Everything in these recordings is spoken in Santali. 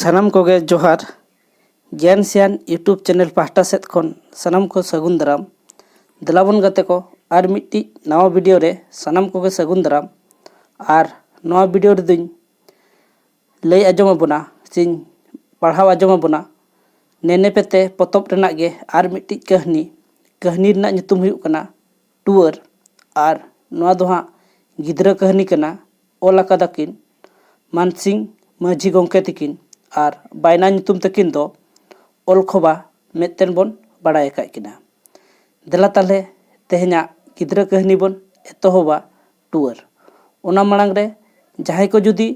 सानाम कोगे जोहार ज्ञान सियान यूट्यूब चैनल पाहटा सेद खन सानाम को सगुन दाराम देलाबन गाते को आर मिट्टी नवा वीडियो रे सानाम कोगे सगुन दाराम और नवा वीडियो रे दुñ लई आजोमा बना सिंह पढ़ाव आजोमा बना नेने पेते पतब रेना गे आर मिट्टी कहनी रेना nyutum हुयुग कना टूअर और नवा दो हाँ गिद्रा कहनी कना ओल आकादा किन मानसिंह माझी गंके तकिन और बायना nyutum तकिन दो ओल खोबा मेतेन बन बड़ाय का किना देला ताले तेहना गिद्रा कहनी बन एतोहबा टूअर ओना मांग रे जहां को जुदी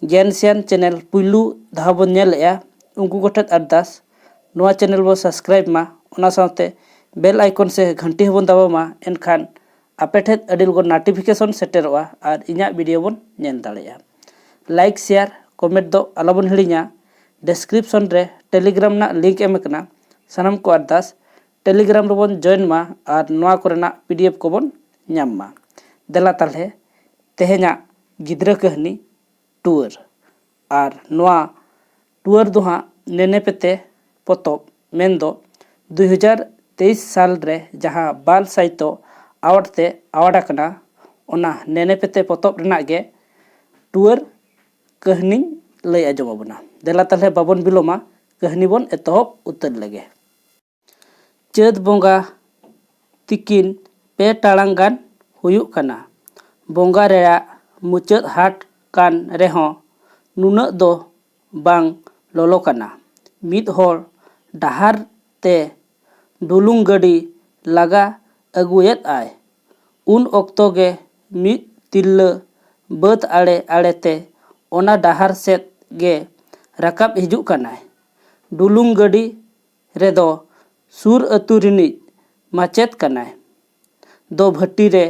ज्ञान सियान चैनल पुलू धाव बन नेलया उनको गोठत अरदास नवा चैनल बो सब्सक्राइब मा ओना साथे बेल आइकन से घंटी हबन दाबा मा एनखान आपेठे अडिल गो नोटिफिकेशन सेटेरवा और इना वीडियो बन नेल दाड़ेया लाइक शेयर कमेंट दो आलाबन हिड़िया डिस्क्रिप्शन रे टेलीग्राम ना लिंक एम कना सानाम को अरदास टेलीग्राम रेबन जॉइन मा और नवा कोरेना पीडीएफ को बन नाम मा देला ताले तेहना गिद्रा कहनी टूअर और नवा टूअर दो हाँ नेने पेते पतब मेन दो 2023 साल रे जहाँ बाल साहित्य अवार्ड ते अवार्ड कना ओना नेने पेते पतब रेना गे टूअर कहनी लई आजोमा बना देला ताले बाबन बिलोमा कहनी बन एतहब उतर लगे चैत बोंगा तिकिन पे टाड़ांग गान हुयुग कना बोंगा रेया मुचाद हाट कान रेहो नुना दो बांग लोलो कना मिद होर डहार ते डुलुंग गड़ी लगा अगुयत आय उन ओक्तो गे मिद तिल्ला बद आड़े आड़े ते ओना डहार सेत गे राकाब हिजुग कनाय डुलुंग गड़ी रेदो सुर अतु रिनिज माचेत कनाय दो भट्टी रे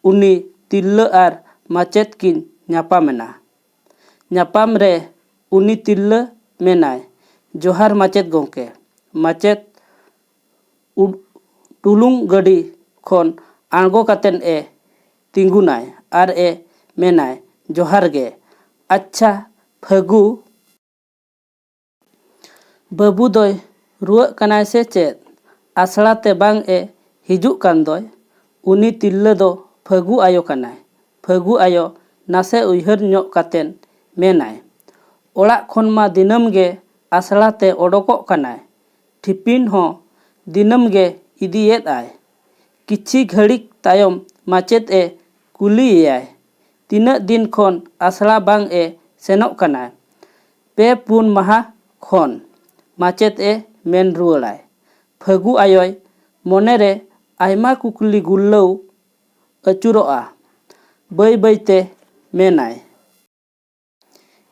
उनी तिल्ला आर माचेत किन न्यापामेना न्यापाम रे उनी तिल्ला मेनाय जोहार माचेत गोंके माचेत डुलुंग गड़ी खन आंगो कातेन ए तिंगुनाय आर ए मेनाय जोहार गे अच्छा फगु बाबू दोय रुआ कनाय से चेत आसड़ा ते बांग ए हिजुग कान दोय उनी तिल्ला दो फगु आयो कनाय फगु आयो नासे उइहर न्योक कातेन मेनाय ओड़ा खन मा दिनम गे आसड़ा ते ओडोको कनाय ठिपिन हो दिनम गे इदियेत आय किछि घड़िक तायम माचेत ए कुलियाय तीना दिन खन आसड़ा बांग ए सेनोक कनाय पे पुन माहा खन माचेत ए मेन रुआड़ाय फगु आयोय मोने रे आयमा कुकली गुल्लौ अचुरोआ बै बैते मेनाय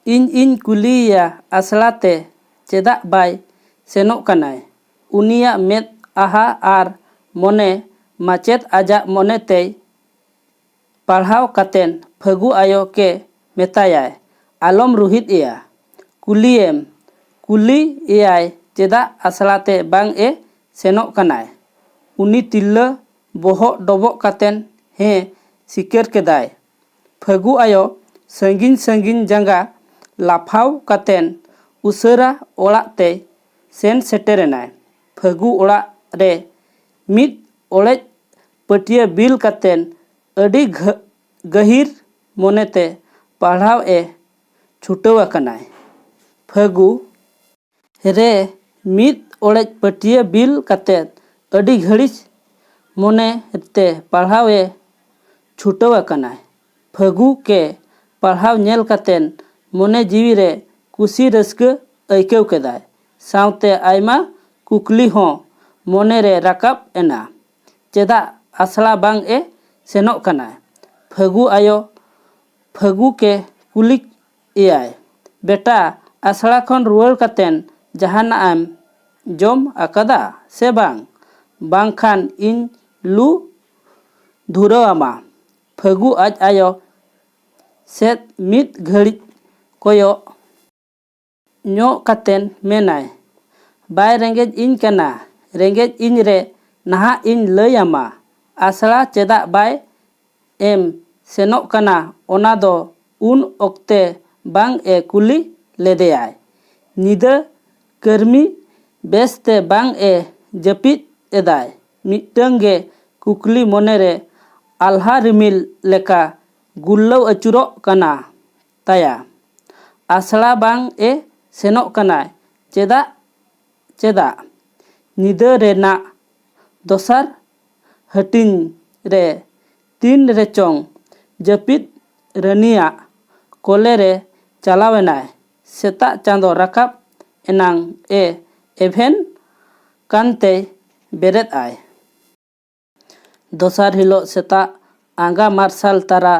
इन कुलिया आसड़ा ते चेदा बाय सेनोक कनाय उनिया मेद आहा आर मोने माचेत आजा मोने ते पढ़ाव कातेन फगु आयो के मेतायाय आलम रुहित इया कुलियम कुली इयाय चेदा आसड़ा ते बांग ए सेनोक कनाय उनी तिल्ला बोहक डबक कातेन हे सिकेर केदाय फगु आयो संगिन संगिन जंगा लाफाव कातेन उसरा ओड़ा ते सेन सेटेरेनाय फगु ओड़ा रे मिद ओड़ेज पटिया बिल कातेन अडी गहिर मोनेते पढ़ाव ए छुटवा कनाय फगु रे मिद ओड़ेज पटिया बिल कातेन अडी घड़िज मोने ते पढ़ाव ए छुटवा कनाय फगु के पढ़ाव नेल कातेन मोने जीवी रे कुसी रस्क ऐकेव केदाय सावते आयमा कुकली हो मोने रे राकाब एना चेदा आसड़ा बांग ए सेनोक कनाय फगु आयो फगु के कुलिक इयाय बेटा आसड़ा खन रुआड़ कातेन जहाना आम जम आकादा से बांग खान इन लू धुरामा फगु आज आयो सेत मिद घड़ी कोयो न्यो कातेन मेनाय बाय रेंगेज इन कना रेंगेज इन रे नहा इन लयामा आसड़ा चेदा बाय एम सेनोक कना ओना दो उन ओक्ते बांग ए कुली लेदेयाय ᱧᱤᱫᱟᱹ ᱠᱟᱹᱨᱢᱤ ᱵᱮᱥᱛᱮ ᱵᱟᱝ ᱮ ᱡᱟᱹᱯᱤᱫ ᱮᱫᱟᱭ᱾ ᱢᱤᱫᱴᱟᱝ ᱜᱮ ᱠᱩᱠᱞᱤ ᱢᱚᱱᱮᱨᱮ ᱟᱞᱦᱟ ᱨᱤᱢᱤᱞ ᱞᱮᱠᱟ ᱜᱩᱨᱞᱟᱹᱣ ᱟᱹᱪᱩᱨᱚᱜ ᱠᱟᱱᱟ ᱛᱟᱭᱟ᱾ ᱟᱥᱲᱟ ᱵᱟᱝ ᱮ ᱥᱮᱱᱚᱜ ᱠᱟᱱᱟᱭ ᱪᱮᱫᱟᱜ? ᱧᱤᱫᱟᱹ ᱨᱮᱱᱟᱜ ᱫᱚᱥᱟᱨ ᱦᱟᱹᱴᱤᱧ ᱨᱮ ᱛᱤᱱ ᱨᱮᱪᱚᱝ ᱡᱟᱹᱯᱤᱫ ᱨᱟᱹᱱᱤᱭᱟᱜ ᱠᱚᱞᱮᱨᱮ ᱪᱟᱞᱟᱣᱮᱱᱟᱭ᱾ ᱥᱮᱛᱟᱜ ᱪᱟᱸᱫᱳ ᱨᱟᱠᱟᱵ ᱮᱱᱟᱝ ᱮ ᱮᱵᱷᱮᱱ ᱠᱟᱱᱛᱮᱭ ᱵᱮᱨᱮᱫ ᱟᱭ᱾ ᱫᱚᱥᱟᱨ ᱦᱤᱞᱳᱜ ᱥᱮᱛᱟᱜ ᱟᱸᱜᱟ ᱢᱟᱨᱥᱟᱞ ᱛᱟᱨᱟ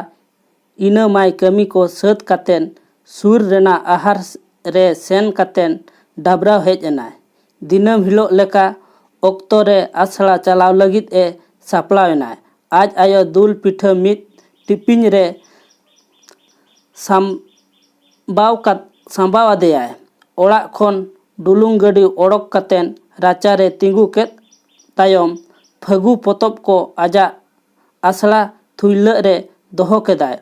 ᱤᱱᱟᱹ ᱢᱟᱭ ᱠᱟᱹᱢᱤ ko ᱥᱟᱹᱛ ᱠᱟᱛᱮᱱ ᱥᱩᱨ ᱨᱮᱱᱟᱜ ᱟᱦᱟᱨ ᱨᱮ ᱥᱮᱱ ᱠᱟᱛᱮᱱ ᱰᱟᱵᱨᱟᱣ ᱦᱮᱡ ᱮᱱᱟᱭ᱾ ᱫᱤᱱᱟᱹᱢ ᱦᱤᱞᱳᱜ ᱞᱮᱠᱟ ᱚᱠᱛᱚ ᱨᱮ ᱟᱥᱲᱟ ᱪᱟᱞᱟᱣ ᱞᱟᱹᱜᱤᱫ ᱮ ᱥᱟᱯᱲᱟᱣ ᱮᱱᱟᱭ᱾ ᱟᱡ ᱟᱭᱳ ᱫᱩᱞ ᱯᱤᱴᱷᱟᱹ ᱢᱤᱫ ᱴᱤᱯᱤᱧ ᱨᱮ ᱥᱟᱢᱵᱟᱣ ᱟᱫᱮᱭᱟᱭ᱾ ᱚᱲᱟᱜ ᱠᱷᱚᱱ ᱰᱩᱞᱩᱝ ᱜᱟᱹᱰᱤ ᱚᱰᱚᱠ ᱠᱟᱛᱮᱱ ᱨᱟᱪᱟᱨᱮ ᱛᱤᱸᱜᱩ ᱠᱮᱫ ᱛᱟᱭᱚᱢ ᱯᱷᱟᱹᱜᱩ ᱯᱚᱛᱚᱵ ᱠᱚ ᱟᱡᱟᱜ ᱟᱥᱲᱟ ᱛᱷᱩᱭᱞᱟᱹᱜ ᱨᱮ ᱫᱚᱦᱚ ᱠᱮᱫᱟᱭ᱾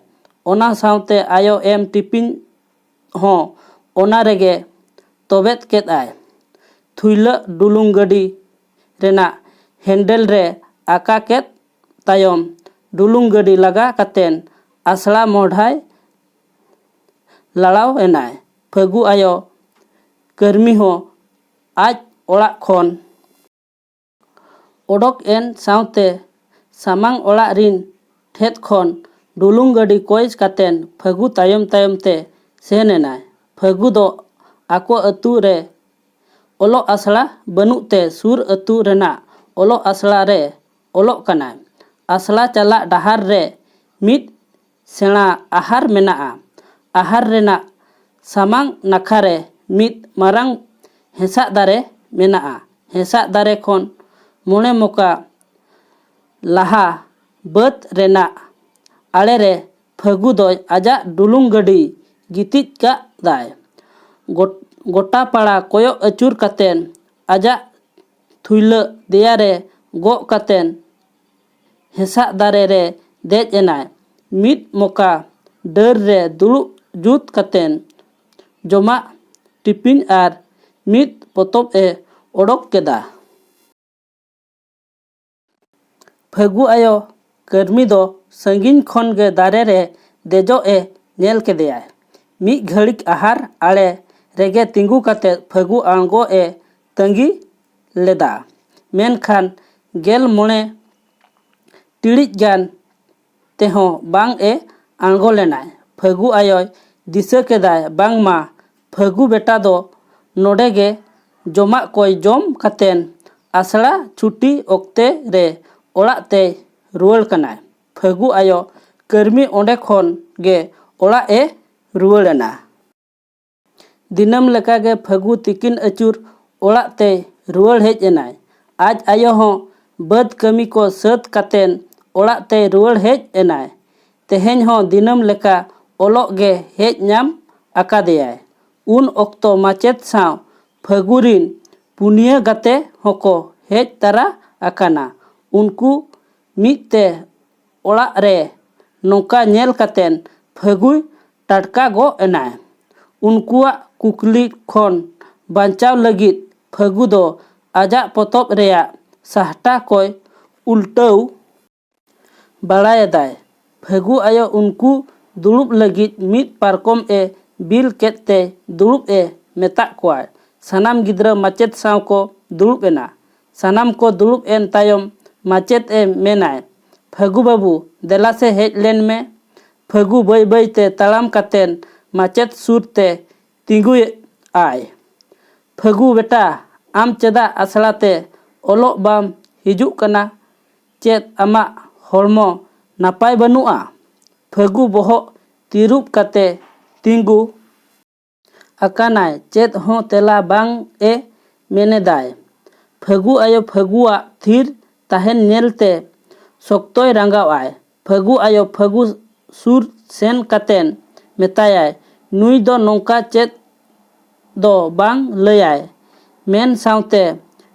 ᱚᱱᱟ ᱥᱟᱶᱛᱮ ᱟᱭᱳ ᱮᱢ ᱴᱤᱯᱤᱧ ᱦᱚᱸ ᱚᱱᱟ ᱨᱮᱜᱮ ᱛᱚᱵᱮᱫ ᱠᱮᱫ ᱟᱭ᱾ ᱛᱷᱩᱭᱞᱟᱹᱜ ᱰᱩᱞᱩᱝ ᱜᱟᱹᱰᱤ ᱨᱮᱱᱟᱜ ᱦᱮᱱᱰᱮᱞ ᱨᱮ ᱟᱠᱟ ᱠᱮᱫ ᱛᱟᱭᱚᱢ ᱰᱩᱞᱩᱝ ᱜᱟᱹᱰᱤ ᱞᱟᱜᱟ ᱠᱟᱛᱮᱱ ᱟᱥᱲᱟ ᱢᱚᱦᱰᱟᱭ ᱞᱟᱲᱟᱣ ᱮᱱᱟᱭ᱾ ᱯᱷᱟᱹᱜᱩ ᱟᱭᱳ ᱠᱟᱹᱨᱢᱤ ᱦᱚᱸ ᱟᱡ ᱚᱲᱟᱜ ᱠᱷᱚᱱ ᱚᱰᱚᱠ ᱮᱱ ᱥᱟᱶᱛᱮ ᱥᱟᱢᱟᱝ ᱚᱲᱟᱜ ᱨᱤᱱ ᱴᱷᱮᱫ ᱠᱷᱚᱱ ᱰᱩᱞᱩᱝ ᱜᱟᱹᱰᱤ ᱠᱚᱭ ᱠᱟᱛᱮᱱ ᱯᱷᱟᱹᱜᱩ ᱛᱟᱭᱚᱢ ᱛᱮ ᱥᱮᱱ ᱮᱱᱟᱭ᱾ ᱯᱷᱟᱹᱜᱩ ᱫᱚ ᱟᱠᱚ ᱟᱹᱛᱩ ᱨᱮ ᱚᱞᱚᱜ ᱟᱥᱲᱟ ᱵᱟᱹᱱᱩᱜ te ᱥᱩᱨ ᱟᱹᱛᱩ ᱨᱮᱱᱟᱜ ᱚᱞᱚᱜ ᱟᱥᱲᱟ ᱨᱮ ᱚᱞᱚᱜ ᱠᱟᱱᱟᱭ᱾ ᱟᱥᱲᱟ ᱪᱟᱞᱟᱜ ᱰᱟᱦᱟᱨ ᱨᱮ ᱢᱤᱫ ᱥᱮᱬᱟ ᱟᱦᱟᱨ ᱢᱮᱱᱟᱜᱼᱟ᱾ ᱟᱦᱟᱨ ᱨᱮᱱᱟᱜ ᱥᱟᱢᱟᱝ ᱱᱟᱠᱷᱟ ᱨᱮ ᱢᱤᱫ ᱢᱟᱨᱟᱝ ᱦᱮᱸᱥᱟᱜ ᱫᱟᱨᱮ ᱢᱮᱱᱟᱜᱼᱟ᱾ ᱦᱮᱸᱥᱟᱜ ᱫᱟᱨᱮ ᱠᱷᱚᱱ 5 ᱢᱚᱠᱟ ᱞᱟᱦᱟ ᱵᱟᱹᱫᱽ ᱨᱮᱱᱟᱜ ᱟᱲᱮᱨᱮ ᱯᱷᱟᱹᱜᱩ ᱫᱚᱭ ᱟᱡᱟᱜ ᱰᱩᱞᱩᱝ ᱜᱟᱹᱰᱤ ᱜᱤᱛᱤᱡ ᱠᱟᱫᱟᱭ᱾ ᱜᱚᱴᱟ ᱯᱟᱲᱟ ᱠᱚᱭᱚᱜ ᱟᱹᱪᱩᱨ ᱠᱟᱛᱮᱱ ᱟᱡᱟᱜ ᱛᱷᱩᱭᱞᱟᱹᱜ ᱫᱮᱭᱟᱨᱮ ᱜᱚᱜ ᱠᱟᱛᱮᱱ ᱦᱮᱸᱥᱟᱜ ᱫᱟᱨᱮ ᱨᱮ ᱫᱮᱡ ᱮᱱᱟᱭ᱾ ᱢᱤᱫ ᱢᱚᱠᱟ ᱰᱟᱹᱨ ᱨᱮ ᱫᱩᱲᱩᱵ ᱡᱩᱛ ᱠᱟᱛᱮᱱ ᱡᱚᱢᱟᱜ ᱴᱤᱯᱤᱧ ᱟᱨ ᱢᱤᱫ ᱯᱚᱛᱚᱵ ᱮ ᱚᱰᱚᱠ ᱠᱮᱫᱟ᱾ ᱯᱷᱟᱹᱜᱩ ᱟᱭᱳ ᱠᱟᱹᱨᱢᱤ ᱫᱚ ᱥᱟᱺᱜᱤᱧ ᱠᱷᱚᱱ ᱜᱮ ᱫᱟᱨᱮ ᱨᱮ ᱫᱮᱡᱚᱜ ᱮ ᱧᱮᱞ ᱠᱮᱫᱮᱭᱟᱭ᱾ ᱢᱤᱫ ᱜᱷᱟᱹᱲᱤᱡ ᱟᱦᱟᱨ ᱟᱲᱮ ᱨᱮᱜᱮ ᱛᱤᱸᱜᱩ ᱠᱟᱛᱮᱫ ᱯᱷᱟᱹᱜᱩ ᱟᱬᱜᱚ ᱮ ᱛᱟᱺᱜᱤ ᱞᱮᱫᱟ᱾ ᱢᱮᱱᱠᱷᱟᱱ 15 ᱴᱤᱲᱤᱡ ᱜᱟᱱ ᱛᱮᱦᱚᱸ ᱵᱟᱝ ᱮ ᱟᱬᱜᱚ ᱞᱮᱱᱟᱭ᱾ ᱯᱷᱟᱹᱜᱩ ᱟᱭᱳᱭ ᱫᱤᱥᱟᱹ ᱠᱮᱫᱟᱭ ᱵᱟᱝᱢᱟ ᱯᱷᱟᱹᱜᱩ ᱵᱮᱴᱟ ᱫᱚ ᱱᱚᱰᱮ ᱜᱮ ᱡᱚᱢᱟᱜ ᱠᱚᱭ ᱡᱚᱢ ᱠᱟᱛᱮᱱ ᱟᱥᱲᱟ ᱪᱷᱩᱴᱤ ᱚᱠᱛᱮ ᱨᱮ ᱚᱲᱟᱜ ᱛᱮᱭ ᱨᱩᱣᱟᱹᱲ ᱠᱟᱱᱟᱭ᱾ ᱯᱷᱟᱹᱜᱩ ᱟᱭᱳ ᱠᱟᱹᱨᱢᱤ ᱚᱸᱰᱮ ᱠᱷᱚᱱ ᱜᱮ ᱚᱲᱟᱜ ᱮ ᱨᱩᱣᱟᱹᱲ ᱮᱱᱟ᱾ ᱫᱤᱱᱟᱹᱢ ᱞᱮᱠᱟᱜᱮ ᱯᱷᱟᱹᱜᱩ ᱛᱤᱠᱤᱱ ᱟᱹᱪᱩᱨ ᱚᱲᱟᱜ ᱛᱮᱭ ᱨᱩᱣᱟᱹᱲ ᱦᱮᱡ ᱮᱱᱟᱭ᱾ ᱟᱡ ᱟᱭᱳ ᱦᱚᱸ ᱵᱟᱹᱫᱽ ᱠᱟᱹᱢᱤ ko ᱥᱟᱹᱛ ᱠᱟᱛᱮᱱ ᱚᱲᱟᱜ ᱛᱮᱭ ᱨᱩᱣᱟᱹᱲ ᱦᱮᱡ ᱮᱱᱟᱭ᱾ ᱛᱮᱦᱮᱧ ᱦᱚᱸ ᱫᱤᱱᱟᱹᱢ ᱞᱮᱠᱟ ᱚᱞᱚᱜ ᱜᱮ ᱦᱮᱡ ᱧᱟᱢ ᱟᱠᱟᱫᱮᱭᱟᱭ᱾ ᱩᱱ ᱚᱠᱛᱚ ᱢᱟᱪᱮᱫ ᱥᱟᱶ ᱯᱷᱟᱹᱜᱩ ᱨᱤᱱ 4 ᱜᱟᱛᱮ ᱦᱚᱸᱠᱚ ᱦᱮᱡ ᱛᱟᱨᱟ ᱟᱠᱟᱱᱟ᱾ ᱩᱱᱠᱩ ᱢᱤᱫ ᱛᱮ ᱚᱲᱟᱜ ᱨᱮ ᱱᱚᱝᱠᱟ ᱧᱮᱞ ᱠᱟᱛᱮᱱ ᱯᱷᱟᱹᱜᱩᱭ ᱴᱟᱴᱠᱟ ᱜᱚᱜ ᱮᱱᱟᱭ᱾ ᱩᱱᱠᱩᱣᱟᱜ ᱠᱩᱠᱞᱤ ᱠᱷᱚᱱ ᱵᱟᱧᱪᱟᱣ ᱞᱟᱹᱜᱤᱫ ᱯᱷᱟᱹᱜᱩ ᱫᱚ ᱟᱡᱟᱜ ᱯᱚᱛᱚᱵ ᱨᱮᱭᱟᱜ ᱥᱟᱦᱴᱟ koy ᱩᱞᱴᱟᱹᱣ ᱵᱟᱲᱟᱭᱮᱫᱟᱭ᱾ ᱯᱷᱟᱹᱜᱩ ᱟᱭᱳ ᱩᱱᱠᱩ ᱫᱩᱲᱩᱵ ᱞᱟᱹᱜᱤᱫ ᱢᱤᱫ ᱯᱟᱨᱠᱚᱢ ᱮ ᱵᱤᱞ ᱠᱮᱫ ᱛᱮ ᱫᱩᱲᱩᱵ ᱮ ᱢᱮᱛᱟᱫ ᱠᱚᱣᱟᱭ᱾ ᱥᱟᱱᱟᱢ ᱜᱤᱫᱽᱨᱟᱹ ᱢᱟᱪᱮᱫ ᱥᱟᱶ ko ᱫᱩᱲᱩᱵ ᱮᱱᱟ᱾ ᱥᱟᱱᱟᱢ ko ᱫᱩᱲᱩᱵ ᱮᱱ ᱛᱟᱭᱚᱢ ᱢᱟᱪᱮᱫ ᱮ ᱢᱮᱱᱟᱭ, ᱯᱷᱟᱹᱜᱩ ᱵᱟᱹᱵᱩ ᱫᱮᱞᱟᱥᱮ ᱦᱮᱡ ᱞᱮᱱ ᱢᱮ᱾ ᱯᱷᱟᱹᱜᱩ ᱵᱟᱹᱭ ᱵᱟᱹᱭᱛᱮ ᱛᱟᱲᱟᱢ ᱠᱟᱛᱮᱱ ᱢᱟᱪᱮᱫ ᱥᱩᱨ ᱛᱮ ᱛᱤᱸᱜᱩ ᱟᱭ᱾ ᱯᱷᱟᱹᱜᱩ ᱵᱮᱴᱟ ᱟᱢ ᱪᱮᱫᱟᱜ ᱟᱥᱲᱟ ᱛᱮ ᱚᱞᱚᱜ ᱵᱟᱢ ᱦᱤᱡᱩᱜ ᱠᱟᱱᱟ? ᱪᱮᱫ ᱟᱢᱟᱜ ᱦᱚᱲᱢᱚ ᱱᱟᱯᱟᱭ ᱵᱟᱹᱱᱩᱜᱼᱟ? ᱯᱷᱟᱹᱜᱩ ᱵᱚᱦᱚᱜ ᱛᱤᱨᱩᱵ ᱠᱟᱛᱮ ᱛᱤᱸᱜᱩ ᱟᱠᱟᱱᱟᱭ᱾ ᱪᱮᱫ ᱦᱚᱸ ᱛᱮᱞᱟ ᱵᱟᱝ ᱮ ᱢᱮᱱᱮᱫᱟᱭ᱾ ᱯᱷᱟᱹᱜᱩ ᱟᱭᱳ ᱯᱷᱟᱹᱜᱩᱣᱟᱜ ᱛᱷᱤᱨ ᱛᱟᱦᱮᱱ ᱧᱮᱞᱛᱮ ᱥᱚᱠᱛᱚᱭ ᱨᱟᱸᱜᱟᱣ ᱟᱭ᱾ ᱯᱷᱟᱹᱜᱩ ᱟᱭᱳ ᱯᱷᱟᱹᱜᱩ ᱥᱩᱨ ᱥᱮᱱ ᱠᱟᱛᱮᱱ ᱢᱮᱛᱟᱭᱟᱭ, ᱱᱩᱭ ᱫᱚ ᱱᱚᱝᱠᱟ ᱪᱮᱫ ᱫᱚ ᱵᱟᱝ ᱞᱟᱹᱭᱟᱭ ᱢᱮᱱ ᱥᱟᱶᱛᱮ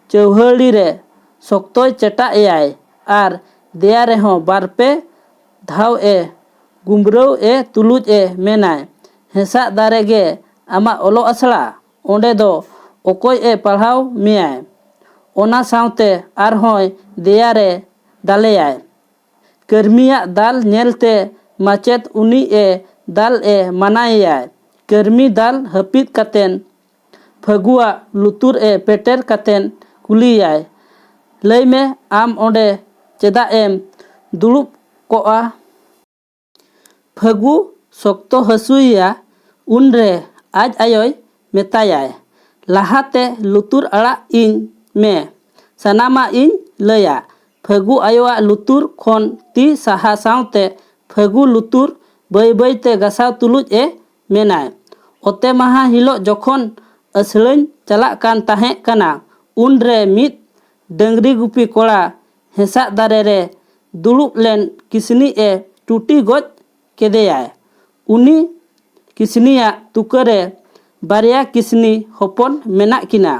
ᱪᱟᱹᱣᱦᱟᱹᱲᱤ ᱨᱮ ᱥᱚᱠᱛᱚᱭ ᱪᱮᱴᱟᱜ ᱮᱭᱟᱭ ᱟᱨ ᱫᱮᱭᱟ ᱨᱮᱦᱚᱸ 2-3 ᱫᱷᱟᱣ ᱮ ᱜᱩᱢᱨᱟᱹᱣ ᱮ ᱛᱩᱞᱩᱡ ᱮ ᱢᱮᱱᱟᱭ, ᱦᱮᱸᱥᱟᱜ ᱫᱟᱨᱮ ᱜᱮ ᱟᱢᱟᱜ ᱚᱞᱚᱜ ᱟᱥᱲᱟ? onde do okoi e parhaw meyai ona saute arhoy deyare daleyai कर्मियाक दाल नेलते माचेत उनी ए दाल ए मनायai कर्मी दाल हपित कातेन फगुआ लुतुर ए पेटेर कातेन कुलियाय लय में आम ओंडे चेदा एम दुड़ुब कोआ फगु सोक्तो हसुया उनरे आज आयोय मेतायाय लाहाते लुतुर अड़ा इन में सनामा इन लया फगु आयोआ लुतुर खोन ती साहा सावते फगु लुतुर बय बयते गसाव तुलुज ए मेनाय ओते महा हिलो जखन असलैन चला कान ताहे कना उनरे मित डंगरी गुपी कोड़ा हेसा दारे रे दुड़ुब लेन किसनी ए टूटी गोज केदेयाय उनी किसनिया तुकरे बारिया किसनी होपन मेना किना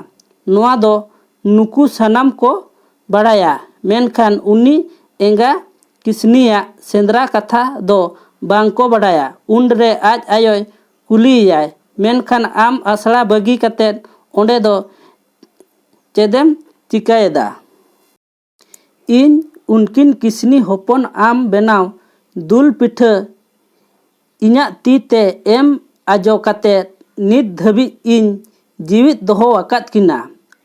नोआ दो नुकु सनाम को बड़ाया मेनखान उनी एंगा किसनिया सेंद्रा कथा दो बांको बड़ाया उनरे आज आयोय कुलियाय मेनखान आम आसड़ा बगी कते ओंडे दो चेदेम चिकायदा इन उनकिन किसनी होपन आम बेनाव दुल पिठा इन्या तीते एम आजो कते नित धबी इन जीवित दोहो अकात किना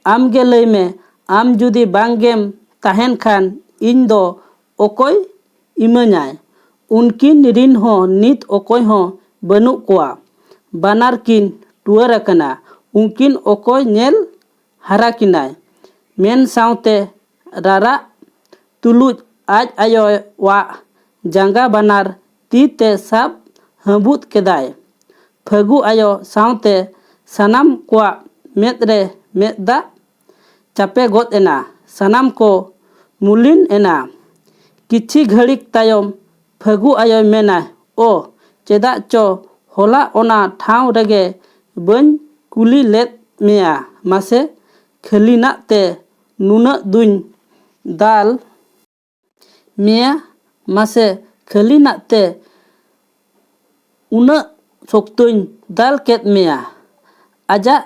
आम गे लय में आम जुदी बांगेम ताहेन खान इन दो ओकोय इमान्याय उनकिन रिन हो नित ओकोय हो बनु कोआ बानार किन टुअर अकना उनकिन ओकोय नेल हरा किनाय मेन सावते रारा तुलुज आज आयो वा जांगा बानार तीते साब हबुत केदाय फगु आयो सावते सनाम कोआ मेदरे मेदा चापे गोद एना सनाम को मुलिन एना किछि घड़िक तायम फगु आयो मेना ओ चेदा चो होला ओना ठाव रेगे बन कुली लेत मेया मासे खलीना ते नुना दुन दाल मेया मासे खलीना ते उना सोक्तुन दाल केत मेया आजा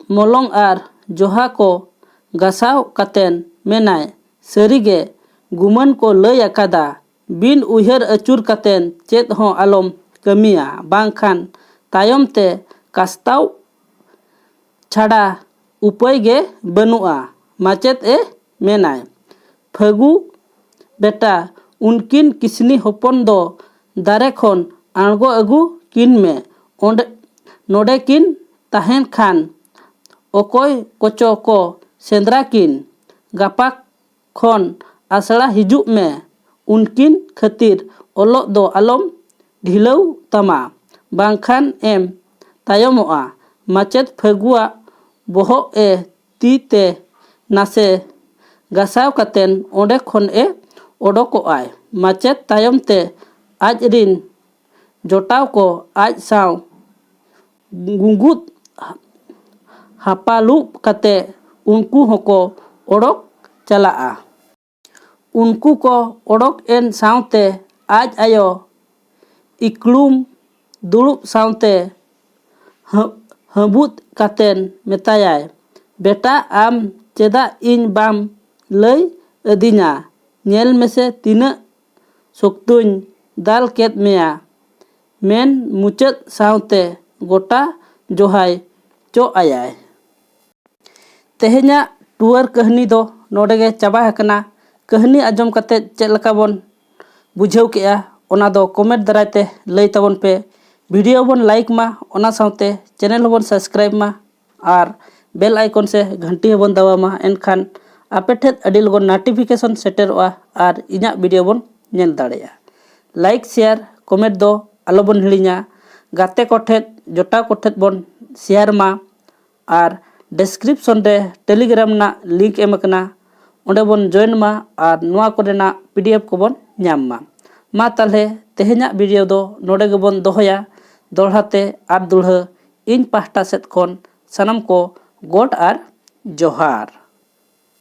मोलोंग आर जोहा को गसाव कातेन मेनाय सरीगे गुमन को लय अकादा बिन उहर अचुर कातेन चेत हो आलम कमिया बांखान तायम ते कास्ताव छाड़ा उपाय गे बनुआ माचेत ए मेनाय फगु बेटा उनकिन किसनी होपन दो दारे खोन आंगो अगु किन में ओंडे नोडे किन ताहेन खान ओकोय कोचो को सेंद्रा किन गापा खोन आसड़ा हिजुब में उनकिन खतिर ओलो दो आलम ढिलौ तमा बांखान एम तायमोआ माचेत फगुआ बोहो ए तीते नासे गसाव कातेन ओंडे खोन ए ओडोकोआय माचेत तायम ते आज रिन जोटाव को आज साव गुंगुत हापालू कते उनको होको ओडोक चलाआ उनको को ओडोक एन सावते आज आयो इक्लुम दुड़ुब सावते हबुत कातेन मेतायाय बेटा आम चेदा इन बाम लय अदिना नेल मेसे तीना सोक्तुन दाल केत मेया मेन मुचत सावते गोटा जोहाय चो आयाय तेहेन्या टुअर कहनी दो नोडेगे चाबा हकना कहनी आजम कते चेद लका बोन बुझाव केआ ओना दो कमेंट दरायते लय ताबोन पे वीडियो बोन लाइक मा ओना सावते चैनल बोन सब्सक्राइब मा और बेल आइकन से घंटी बोन दबा मा एनखान आपे ठेत अडी लगन नोटिफिकेशन सेटरवा और इन्या वीडियो बोन नेल दाड़ेया लाइक शेयर कमेंट दो आलो बोन हिड़िया गाते कोठेत जोटा कोठेत बोन शेयर मा और डिस्क्रिप्शन रे टेलीग्राम ना लिंक एमकना ओंडे बोन जॉइन मा और नुआ कोरेना पीडीएफ को बोन ᱧᱟᱢ मा ताले तेहेन्या वीडियो दो नोडे गे बोन दोहया दोड़ाते आर दुढ़ा इन पाहटा सेद खन सानाम को गोड आर जोहार।